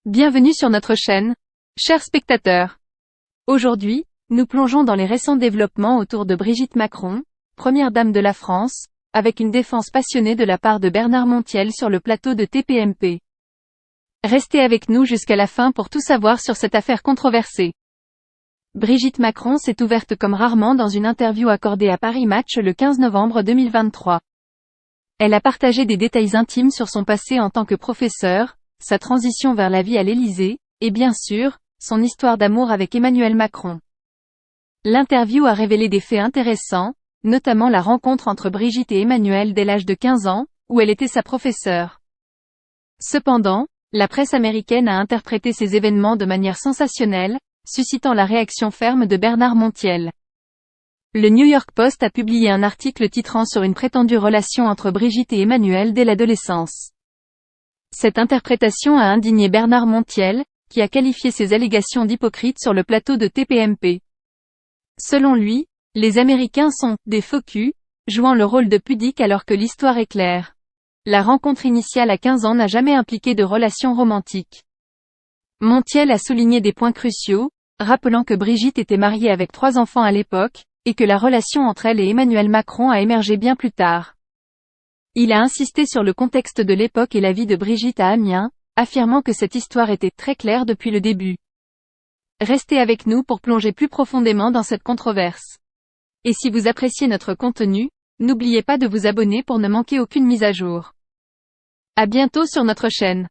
Bienvenue sur notre chaîne, chers spectateurs. Aujourd'hui, nous plongeons dans les récents développements autour de Brigitte Macron, première dame de la France, avec une défense passionnée de la part de Bernard Montiel sur le plateau de TPMP. Restez avec nous jusqu'à la fin pour tout savoir sur cette affaire controversée. Brigitte Macron s'est ouverte comme rarement dans une interview accordée à Paris Match le 15 novembre 2023. Elle a partagé des détails intimes sur son passé en tant que professeure, sa transition vers la vie à l'Élysée, et bien sûr, son histoire d'amour avec Emmanuel Macron. L'interview a révélé des faits intéressants, notamment la rencontre entre Brigitte et Emmanuel dès l'âge de 15 ans, où elle était sa professeure. Cependant, la presse américaine a interprété ces événements de manière sensationnelle, suscitant la réaction ferme de Bernard Montiel. Le New York Post a publié un article titrant sur une prétendue relation entre Brigitte et Emmanuel dès l'adolescence. Cette interprétation a indigné Bernard Montiel, qui a qualifié ces allégations d'hypocrites sur le plateau de TPMP. Selon lui, les Américains sont « des faux culs », jouant le rôle de pudiques alors que l'histoire est claire. La rencontre initiale à 15 ans n'a jamais impliqué de relation romantique. Montiel a souligné des points cruciaux, rappelant que Brigitte était mariée avec 3 enfants à l'époque, et que la relation entre elle et Emmanuel Macron a émergé bien plus tard. Il a insisté sur le contexte de l'époque et la vie de Brigitte à Amiens, affirmant que cette histoire était très claire depuis le début. Restez avec nous pour plonger plus profondément dans cette controverse. Et si vous appréciez notre contenu, n'oubliez pas de vous abonner pour ne manquer aucune mise à jour. À bientôt sur notre chaîne.